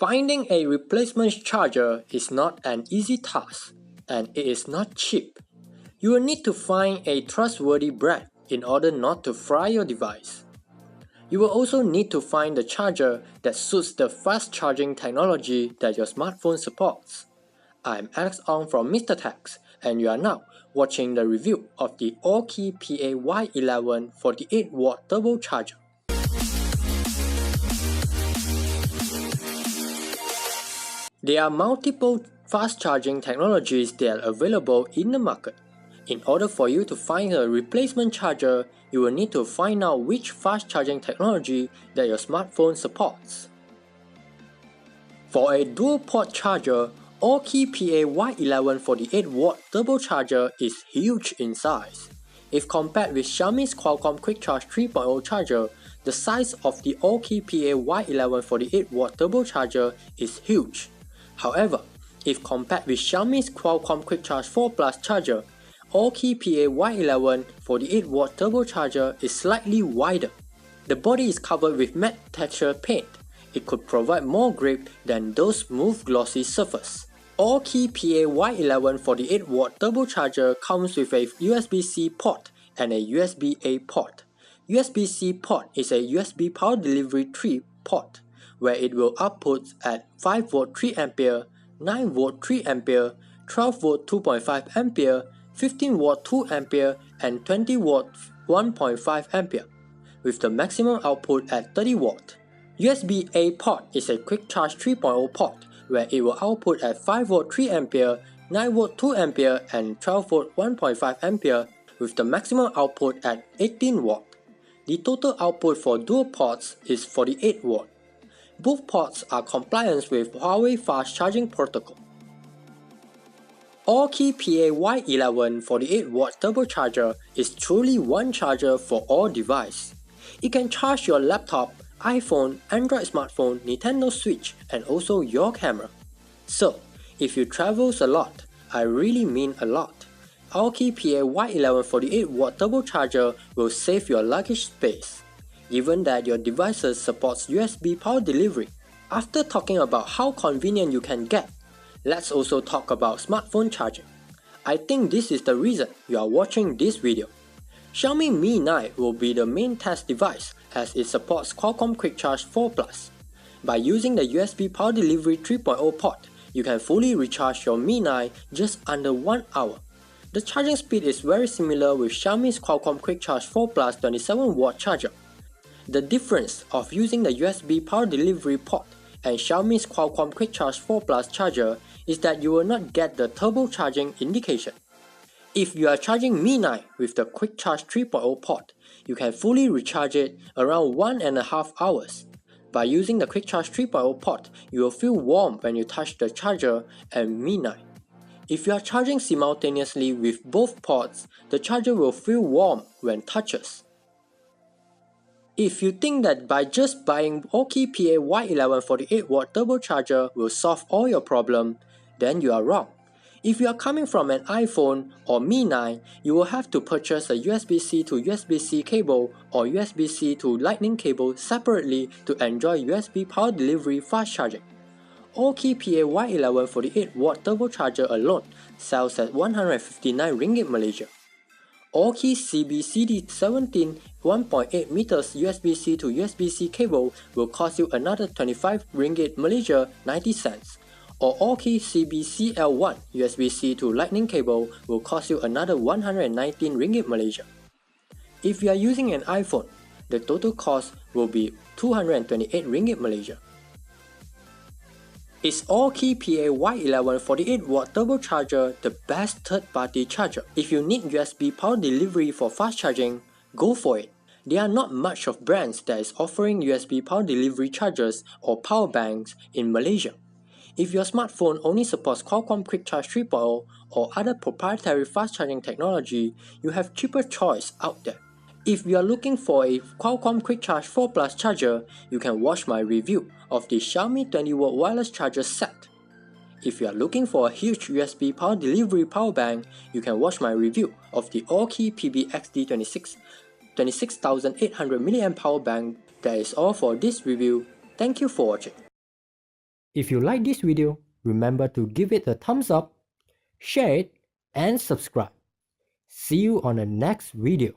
Finding a replacement charger is not an easy task, and it is not cheap. You will need to find a trustworthy brand in order not to fry your device. You will also need to find the charger that suits the fast charging technology that your smartphone supports. I'm Alex Ong from Mr. Techs, and you are now watching the review of the Aukey PA-Y11 48W turbo charger. There are multiple fast charging technologies that are available in the market. In order for you to find a replacement charger, you will need to find out which fast charging technology that your smartphone supports. For a dual port charger, Aukey PA-Y11 48W turbocharger is huge in size. If compared with Xiaomi's Qualcomm Quick Charge 3.0 charger, the size of the Aukey PA-Y11 48W turbocharger is huge. However, if compared with Xiaomi's Qualcomm Quick Charge 4 Plus charger, Aukey PA-Y11 48W turbocharger is slightly wider. The body is covered with matte texture paint. It could provide more grip than those smooth glossy surface. Aukey PA-Y11 48W turbocharger comes with a USB-C port and a USB-A port. USB-C port is a USB power delivery 3 port, where it will output at 5V 3A, 9V 3A, 12V 2.5A, 15V 2A, and 20V 1.5A, with the maximum output at 30W. USB-A port is a Quick Charge 3.0 port, where it will output at 5V 3A, 9V 2A, and 12V 1.5A, with the maximum output at 18W. The total output for dual ports is 48W. Both ports are compliant with Huawei fast charging protocol. Aukey PA-Y11 48W turbocharger is truly one charger for all devices. It can charge your laptop, iPhone, Android smartphone, Nintendo Switch, and also your camera. So, if you travel a lot, I really mean a lot, Aukey PA-Y11 48W turbocharger will save your luggage space, given that your devices supports USB power delivery. After talking about how convenient you can get, let's also talk about smartphone charging. I think this is the reason you are watching this video. Xiaomi Mi 9 will be the main test device as it supports Qualcomm Quick Charge 4 Plus. By using the USB power delivery 3.0 port, you can fully recharge your Mi 9 just under 1 hour. The charging speed is very similar with Xiaomi's Qualcomm Quick Charge 4 Plus 27W charger. The difference of using the USB power delivery port and Xiaomi's Qualcomm Quick Charge 4 Plus charger is that you will not get the turbo charging indication. If you are charging Mi 9 with the Quick Charge 3.0 port, you can fully recharge it around 1.5 hours. By using the Quick Charge 3.0 port, you will feel warm when you touch the charger and Mi 9. If you are charging simultaneously with both ports, the charger will feel warm when touches. If you think that by just buying Aukey PA-Y11 48W turbocharger will solve all your problems, then you are wrong. If you are coming from an iPhone or Mi 9, you will have to purchase a USB-C to USB-C cable or USB-C to Lightning cable separately to enjoy USB power delivery fast charging. Aukey PA-Y11 48W turbocharger alone sells at RM159 Malaysia. Aukey CB-CD17 1.8 meters USB-C to USB-C cable will cost you another RM25 Malaysia 90 cents. Or Aukey CB-CL1 USB-C to Lightning cable will cost you another RM119 Malaysia. If you are using an iPhone, the total cost will be RM228 Malaysia. Is Aukey PA-Y11 48W turbocharger the best third-party charger? If you need USB power delivery for fast charging, go for it. There are not much of brands that is offering USB power delivery chargers or power banks in Malaysia. If your smartphone only supports Qualcomm Quick Charge 3.0 or other proprietary fast charging technology, you have cheaper choice out there. If you are looking for a Qualcomm Quick Charge 4 Plus charger, you can watch my review of the Xiaomi 20W wireless charger set. If you are looking for a huge USB power delivery power bank, you can watch my review of the Aukey PB-XD26 26,800 mAh power bank. That is all for this review. Thank you for watching. If you like this video, remember to give it a thumbs up, share it, and subscribe. See you on the next video.